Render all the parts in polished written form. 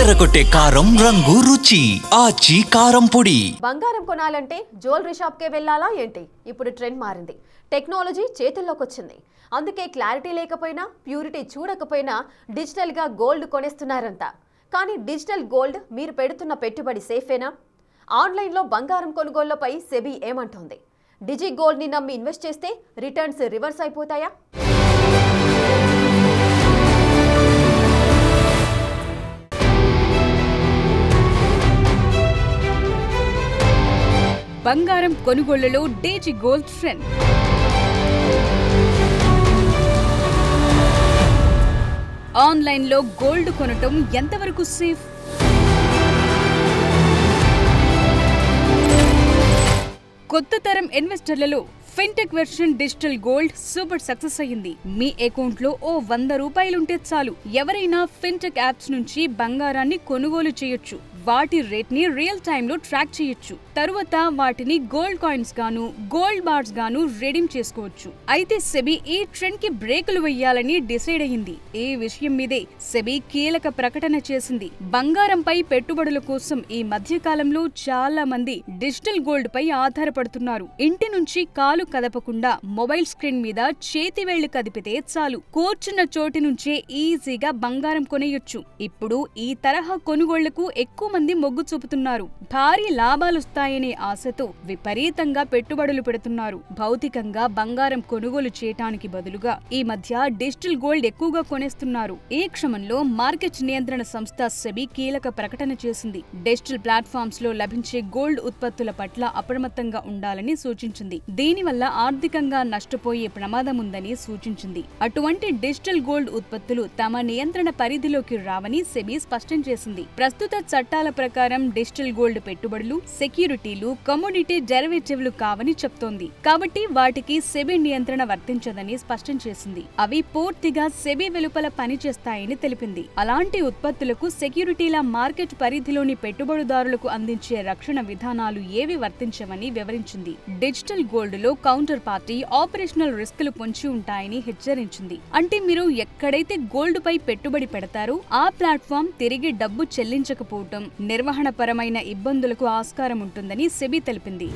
అదరగొట్టే కారం రంగు రుచి ఆచి కారం పొడి. బంగారం కొనాలంటే జ్యువెలరీ షాప్కే వెళ్ళాలా ఏంటి? ఇప్పుడు ట్రెండ్ మారింది. టెక్నాలజీ చేతుల్లోకి వచ్చింది. అందుకే క్లారిటీ లేకపోయినా, ప్యూరిటీ చూడకపోయినా డిజిటల్గా గోల్డ్ కొనేస్తున్నారంతా. కానీ డిజిటల్ గోల్డ్ మీరు పెడుతున్న పెట్టుబడి సేఫేనా? ఆన్లైన్లో బంగారం కొనుగోళ్లపై సెబీ ఏమంటోంది? డిజి గోల్డ్ని నమ్మి ఇన్వెస్ట్ చేస్తే రిటర్న్స్ రివర్స్ అయిపోతాయా? బంగారం కొనుగోళ్లలో డిజి గోల్డ్ ట్రెండ్. ఆన్లైన్లో గోల్డ్ కొనటం ఎంతవరకు సేఫ్? కొత్త తరం ఇన్వెస్టర్లలో fintech version digital gold super success అయ్యింది. మీ అకౌంట్లో ఓ 100 రూపాయలుంటే చాలు, ఎవరైనా ఫిన్టెక్ యాప్స్ నుంచి బంగారాన్ని కొనుగోలు చేయొచ్చు. వాటి రేట్ ని రియల్ టైమ్ లో ట్రాక్ చేయొచ్చు. తరువాత వాటిని గోల్డ్ కాయిన్స్ గాను, గోల్డ్ బార్స్ గాను రెడీమ్ చేసుకోవచ్చు. అయితే సెబీ ఈ ట్రెండ్ కి బ్రేకులు వేయాలని డిసైడ్ అయ్యింది. ఈ విషయం మీదే సెబీ కీలక ప్రకటన చేసింది. బంగారంపై పెట్టుబడుల కోసం ఈ మధ్య కాలంలో చాలా మంది డిజిటల్ గోల్డ్ పై ఆధారపడుతున్నారు. ఇంటి నుంచి కాలు కదపకుండా మొబైల్ స్క్రీన్ మీద చేతి వేళ్లు కదిపితే చాలు, కూర్చున్న చోటి నుంచే ఈజీగా బంగారం కొనేయొచ్చు. ఇప్పుడు ఈ తరహా కొనుగోళ్లకు ఎక్కువ మంది మొగ్గు చూపుతున్నారు. భారీ లాభాలొస్తాయనే ఆశతో విపరీతంగా పెట్టుబడులు పెడుతున్నారు. భౌతికంగా బంగారం కొనుగోలు చేయటానికి బదులుగా ఈ మధ్య డిజిటల్ గోల్డ్ ఎక్కువగా కొనేస్తున్నారు. ఈ క్రమంలో మార్కెట్ నియంత్రణ సంస్థ సెబీ కీలక ప్రకటన చేసింది. డిజిటల్ ప్లాట్ఫామ్స్ లో లభించే గోల్డ్ ఉత్పత్తుల పట్ల అప్రమత్తంగా ఉండాలని సూచించింది. దీనివల్ల ఆర్థికంగా నష్టపోయే ప్రమాదం ఉందని సూచించింది. అటువంటి డిజిటల్ గోల్డ్ ఉత్పత్తులు తమ నియంత్రణ పరిధిలోకి రావని సెబీ స్పష్టం చేసింది. ప్రస్తుత చట్టాల ప్రకారం డిజిటల్ గోల్డ్ పెట్టుబడులు, సెక్యూరిటీలు, కమోడిటీ డెరివేటివ్లు కావని చెప్తోంది. కాబట్టి వాటికి సెబీ నియంత్రణ వర్తించదని స్పష్టం చేసింది. అవి పూర్తిగా సెబీ వెలుపల పనిచేస్తాయని తెలిపింది. అలాంటి ఉత్పత్తులకు సెక్యూరిటీల మార్కెట్ పరిధిలోని పెట్టుబడిదారులకు అందించే రక్షణ విధానాలు ఏవి వర్తించవని వివరించింది. డిజిటల్ గోల్డ్ లో కౌంటర్ పార్టీ ఆపరేషనల్ రిస్కులు పొంచి ఉంటాయని హెచ్చరించింది. అంటే మీరు ఎక్కడైతే గోల్డ్ పై పెట్టుబడి పెడతారో ఆ ప్లాట్ఫామ్ తిరిగి డబ్బు చెల్లించకపోవటం, నిర్వహణపరమైన ఇబ్బందులకు ఆస్కారం ఉంటుందని సెబీ తెలిపింది.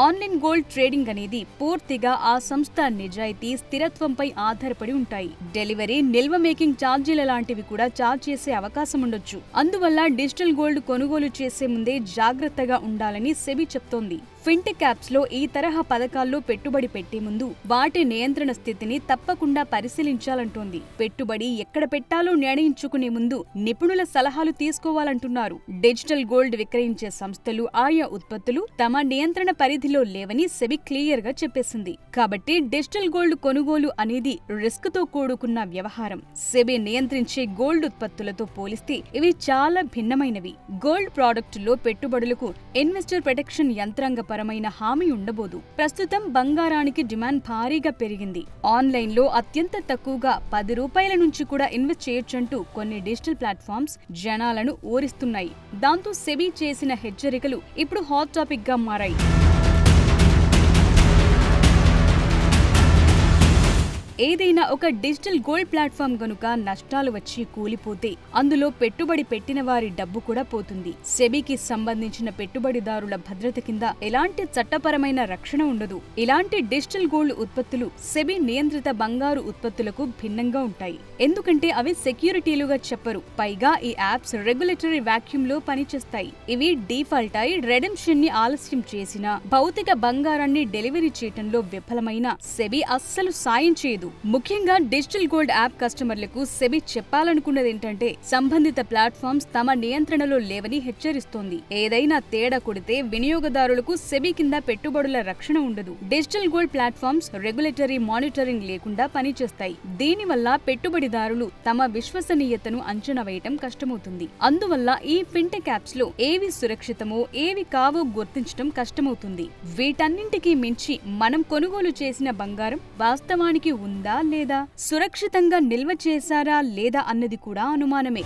ఆన్లైన్ గోల్డ్ ట్రేడింగ్ అనేది పూర్తిగా ఆ సంస్థ నిజాయితీ, స్థిరత్వంపై ఆధారపడి ఉంటాయి. డెలివరీ, నిల్వ మేకింగ్ ఛార్జీల లాంటివి కూడా ఛార్జ్ చేసే అవకాశం ఉండొచ్చు. అందువల్ల డిజిటల్ గోల్డ్ కొనుగోలు చేసే ముందే జాగ్రత్తగా ఉండాలని సెబీ చెప్తోంది. ఫిన్టెక్ యాప్స్ లో ఈ తరహా పథకాల్లో పెట్టుబడి పెట్టే ముందు వాటి నియంత్రణ స్థితిని తప్పకుండా పరిశీలించాలంటోంది. పెట్టుబడి ఎక్కడ పెట్టాలో నిర్ణయించుకునే ముందు నిపుణుల సలహాలు తీసుకోవాలంటున్నారు. డిజిటల్ గోల్డ్ విక్రయించే సంస్థలు, ఆయా ఉత్పత్తులు తమ నియంత్రణ పరిధిలో లేవని సెబీ క్లియర్ గా చెప్పేసింది. కాబట్టి డిజిటల్ గోల్డ్ కొనుగోలు అనేది రిస్క్ తో కూడుకున్న వ్యవహారం. సెబీ నియంత్రించే గోల్డ్ ఉత్పత్తులతో పోలిస్తే ఇవి చాలా భిన్నమైనవి. గోల్డ్ ప్రాడక్టుల్లో పెట్టుబడులకు ఇన్వెస్టర్ ప్రొటెక్షన్ యంత్రాంగ పరమైన హామీ ఉండబోదు. ప్రస్తుతం బంగారానికి డిమాండ్ భారీగా పెరిగింది. ఆన్లైన్ లో అత్యంత తక్కువగా 10 రూపాయల నుంచి కూడా ఇన్వెస్ట్ చేయొచ్చంటూ కొన్ని డిజిటల్ ప్లాట్ఫామ్స్ జనాలను ఊరిస్తున్నాయి. దాంతో సెబీ చేసిన హెచ్చరికలు ఇప్పుడు హాట్ టాపిక్ గా మారాయి. ఏదైనా ఒక డిజిటల్ గోల్డ్ ప్లాట్ఫామ్ గనుక నష్టాలు వచ్చి కూలిపోతే అందులో పెట్టుబడి పెట్టిన వారి డబ్బు కూడా పోతుంది. సెబీకి సంబంధించిన పెట్టుబడిదారుల భద్రత కింద ఎలాంటి చట్టపరమైన రక్షణ ఉండదు. ఇలాంటి డిజిటల్ గోల్డ్ ఉత్పత్తులు సెబీ నియంత్రిత బంగారు ఉత్పత్తులకు భిన్నంగా ఉంటాయి. ఎందుకంటే అవి సెక్యూరిటీలుగా చెప్పరు. పైగా ఈ యాప్స్ రెగ్యులేటరీ వాక్యూమ్ లో పనిచేస్తాయి. ఇవి డిఫాల్ట్ అయి రెడెంప్షన్ ని ఆలస్యం చేసినా, భౌతిక బంగారాన్ని డెలివరీ చేయటంలో విఫలమైన సెబీ అస్సలు సాయం చేయదు. ముఖ్యంగా డిజిటల్ గోల్డ్ యాప్ కస్టమర్లకు సెబీ చెప్పాలనుకున్నది ఏంటంటే సంబంధిత ప్లాట్ఫామ్స్ తమ నియంత్రణలో లేవని హెచ్చరిస్తోంది. ఏదైనా తేడా కొడితే వినియోగదారులకు సెబీ కింద పెట్టుబడుల రక్షణ ఉండదు. Digital gold platforms regulatory monitoring లేకుండా పనిచేస్తాయి. దీనివల్ల పెట్టుబడిదారులు తమ విశ్వసనీయతను అంచనా వేయటం కష్టమవుతుంది. అందువల్ల ఈ ఫిన్టెక్ యాప్స్ లో ఏవి సురక్షితమో, ఏవి కావో గుర్తించడం కష్టమవుతుంది. వీటన్నింటికీ మించి మనం కొనుగోలు చేసిన బంగారం వాస్తవానికి ఉందా లేదా, సురక్షితంగా నిల్వ చేశారా లేదా అన్నది కూడా అనుమానమే.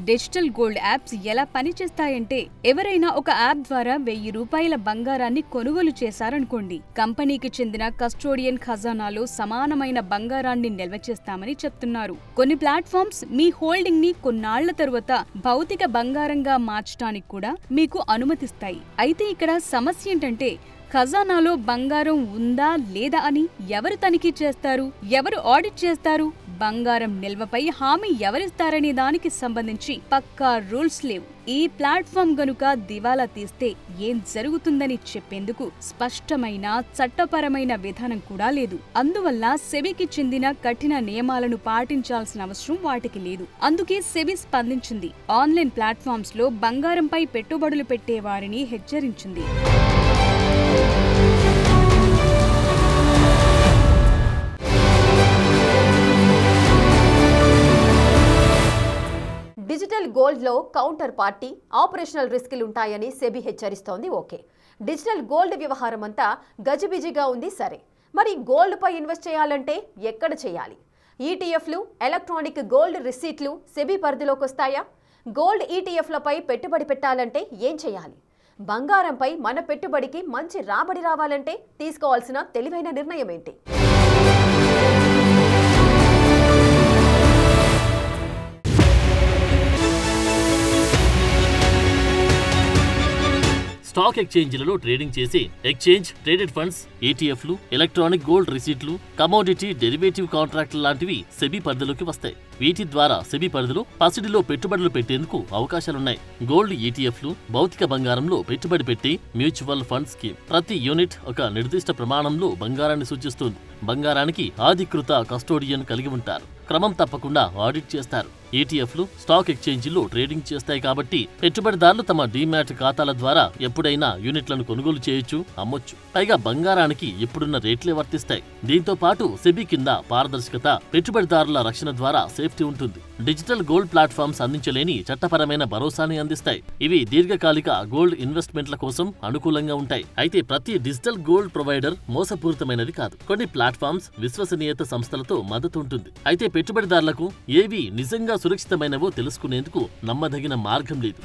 డిజిటల్ గోల్డ్ యాప్స్ ఎలా పనిచేస్తాయంటే, ఎవరైనా ఒక యాప్ ద్వారా 1000 రూపాయల బంగారాన్ని కొనుగోలు చేశారనుకోండి, కంపెనీకి చెందిన కస్టోడియన్ ఖజానాలో సమానమైన బంగారాన్ని నిల్వ చేస్తామని చెప్తున్నారు. కొన్ని ప్లాట్ఫామ్స్ మీ హోల్డింగ్ ని కొన్నాళ్ల తరువాత భౌతిక బంగారంగా మార్చడానికి కూడా మీకు అనుమతిస్తాయి. అయితే ఇక్కడ సమస్య ఏంటంటే, ఖజానాలో బంగారం ఉందా లేదా అని ఎవరు తనిఖీ చేస్తారు, ఎవరు ఆడిట్ చేస్తారు, బంగారం నిల్వపై హామీ ఎవరిస్తారనే దానికి సంబంధించి పక్కా రూల్స్ లేవు. ఈ ప్లాట్ఫామ్ గనుక దివాలా తీస్తే ఏం జరుగుతుందని చెప్పేందుకు స్పష్టమైన చట్టపరమైన విధానం కూడా లేదు. అందువల్ల సెబీకి చెందిన కఠిన నియమాలను పాటించాల్సిన అవసరం వాటికి లేదు. అందుకే సెబీ స్పందించింది. ఆన్లైన్ ప్లాట్ఫామ్స్ లో బంగారంపై పెట్టుబడులు పెట్టే వారిని హెచ్చరించింది. డిజిటల్ గోల్డ్లో కౌంటర్ పార్టీ, ఆపరేషనల్ రిస్కులుంటాయని సెబీ హెచ్చరిస్తోంది. ఓకే, డిజిటల్ గోల్డ్ వ్యవహారం అంతా గజిబిజిగా ఉంది. సరే, మరి గోల్డ్పై ఇన్వెస్ట్ చేయాలంటే ఎక్కడ చేయాలి? ఈటీఎఫ్లు, ఎలక్ట్రానిక్ గోల్డ్ రిసీట్లు సెబీ పరిధిలోకి వస్తాయా? గోల్డ్ ఈటీఎఫ్లపై పెట్టుబడి పెట్టాలంటే ఏం చేయాలి? బంగారంపై మన పెట్టుబడికి మంచి రాబడి రావాలంటే తీసుకోవాల్సిన తెలివైన నిర్ణయం ఏంటి? స్టాక్ ఎక్స్చేంజ్లలో ట్రేడింగ్ చేసే ఎక్స్చేంజ్ ట్రేడెడ్ ఫండ్స్, ఈటీఎఫ్లు, ఎలక్ట్రానిక్ గోల్డ్ రిసీట్లు, కమోడిటీ డెరివేటివ్ కాంట్రాక్ట్లు లాంటివి సెబీ పరిధిలోకి వస్తాయి. వీటి ద్వారా సెబీ పరిధిలో పసిడిలో పెట్టుబడులు పెట్టేందుకు అవకాశాలున్నాయి. గోల్డ్ ఈటీఎఫ్లు భౌతిక బంగారంలో పెట్టుబడి పెట్టి మ్యూచువల్ ఫండ్ స్కీమ్. ప్రతి యూనిట్ ఒక నిర్దిష్ట ప్రమాణంలో బంగారాన్ని సూచిస్తుంది. బంగారానికి అధికృత కస్టోడియన్ కలిగి ఉంటారు. క్రమం తప్పకుండా ఆడిట్ చేస్తారు. ఈటీఎఫ్లు స్టాక్ ఎక్స్చేంజీల్లో ట్రేడింగ్ చేస్తాయి కాబట్టి పెట్టుబడిదారులు తమ డీమ్యాట్ ఖాతాల ద్వారా ఎప్పుడైనా యూనిట్లను కొనుగోలు చేయొచ్చు, అమ్మొచ్చు. పైగా బంగారానికి ఇప్పుడున్న రేట్లే వర్తిస్తాయి. దీంతో పాటు సెబీ కింద పారదర్శకత, పెట్టుబడిదారుల రక్షణ ద్వారా సేఫ్టీ ఉంటుంది. డిజిటల్ గోల్డ్ ప్లాట్ఫామ్స్ అందించలేని చట్టపరమైన భరోసాని అందిస్తాయి. ఇవి దీర్ఘకాలిక గోల్డ్ ఇన్వెస్ట్మెంట్ల కోసం అనుకూలంగా ఉంటాయి. అయితే ప్రతి డిజిటల్ గోల్డ్ ప్రొవైడర్ మోసపూరితమైనది కాదు. కొన్ని ప్లాట్ఫామ్స్ విశ్వసనీయత సంస్థలతో మద్దతు ఉంటుంది. అయితే పెట్టుబడిదారులకు ఏవి నిజంగా సురక్షితమైనవో తెలుసుకునేందుకు నమ్మదగిన మార్గం లేదు.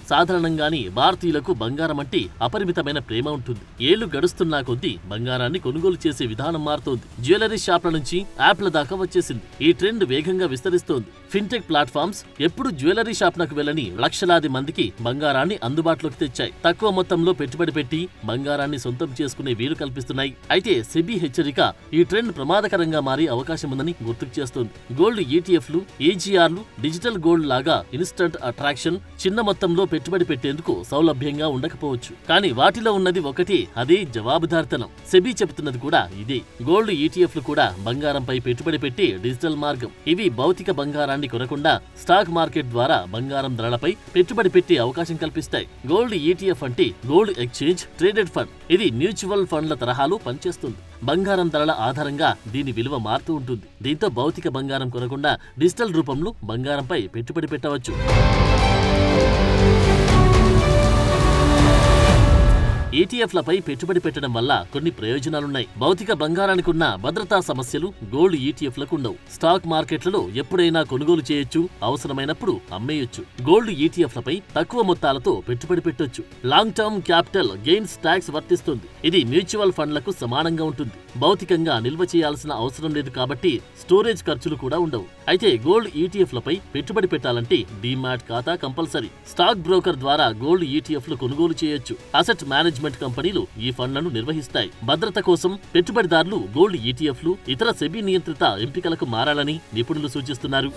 సాధారణంగానే భారతీయులకు బంగారం అంటే అపరిమితమైన ప్రేమ ఉంటుంది. ఏళ్లు గడుస్తున్నా కొద్దీ బంగారాన్ని కొనుగోలు చేసే విధానం మారుతోంది. జ్యువెలరీ షాప్ల నుంచి యాప్ల దాకా వచ్చేసింది. ఈ ట్రెండ్ వేగంగా విస్తరిస్తోంది. ఫిన్టెక్ ప్లాట్ఫామ్స్ ఎప్పుడు జ్యువెలరీ షాప్లకు వెళ్లని లక్షలాది మందికి బంగారాన్ని అందుబాటులోకి తెచ్చాయి. తక్కువ మొత్తంలో పెట్టుబడి పెట్టి బంగారాన్ని సొంతం చేసుకునే వీలు కల్పిస్తున్నాయి. అయితే సెబీ హెచ్చరిక ఈ ట్రెండ్ ప్రమాదకరంగా మారే అవకాశం ఉందని గుర్తుకు చేస్తోంది. గోల్డ్ ఈటీఎఫ్లు, ఏజీఆర్లు డిజిటల్ గోల్డ్ లాగా ఇన్స్టంట్ అట్రాక్షన్, చిన్న మొత్తంలో పెట్టుబడి పెట్టేందుకు సౌలభ్యంగా ఉండకపోవచ్చు. కానీ వాటిలో ఉన్నది ఒకటే, అదే జవాబుదారితనం. సెబీ చెబుతున్నది కూడా ఇదే. గోల్డ్ ఈటీఎఫ్లు కూడా బంగారంపై పెట్టుబడి పెట్టే డిజిటల్ మార్గం. ఇవి భౌతిక బంగారాన్ని కొనకుండా స్టాక్ మార్కెట్ ద్వారా బంగారం ధరలపై పెట్టుబడి పెట్టే అవకాశం కల్పిస్తాయి. గోల్డ్ ఈటీఎఫ్ అంటే గోల్డ్ ఎక్స్చేంజ్ ట్రేడెడ్ ఫండ్. ఇది మ్యూచువల్ ఫండ్ల తరహాలో పనిచేస్తుంది. బంగారం ధరల ఆధారంగా దీని విలువ మారుతూ ఉంటుంది. దీంతో భౌతిక బంగారం కొనకుండా డిజిటల్ రూపంలో బంగారంపై పెట్టుబడి పెట్టవచ్చు. ఈటీఎఫ్లపై పెట్టుబడి పెట్టడం వల్ల కొన్ని ప్రయోజనాలున్నాయి. భౌతిక బంగారానికి ఉన్న భద్రతా సమస్యలు గోల్డ్ ఈటీఎఫ్లకు ఉండవు. స్టాక్ మార్కెట్లలో ఎప్పుడైనా కొనుగోలు చేయొచ్చు, అవసరమైనప్పుడు అమ్మేయొచ్చు. గోల్డ్ ఈటీఎఫ్లపై తక్కువ మొత్తాలతో పెట్టుబడి పెట్టొచ్చు. Long term capital gains tax వర్తిస్తుంది. ఇది మ్యూచువల్ ఫండ్లకు సమానంగా ఉంటుంది. భౌతికంగా నిల్వ చేయాల్సిన అవసరం లేదు కాబట్టి స్టోరేజ్ ఖర్చులు కూడా ఉండవు. అయితే గోల్డ్ ఈటీఎఫ్లపై పెట్టుబడి పెట్టాలంటే డీమ్యాట్ ఖాతా కంపల్సరీ. స్టాక్ బ్రోకర్ ద్వారా గోల్డ్ ఈటీఎఫ్లు కొనుగోలు చేయొచ్చు. అసెట్ మేనేజ్మెంట్ కంపెనీలు ఈ ఫండ్లను నిర్వహిస్తాయి. భద్రత కోసం పెట్టుబడిదారులు గోల్డ్ ఈటీఎఫ్లు ఇతర సెబీ నియంత్రిత ఎంపికలకు మారాలని నిపుణులు సూచిస్తున్నారు.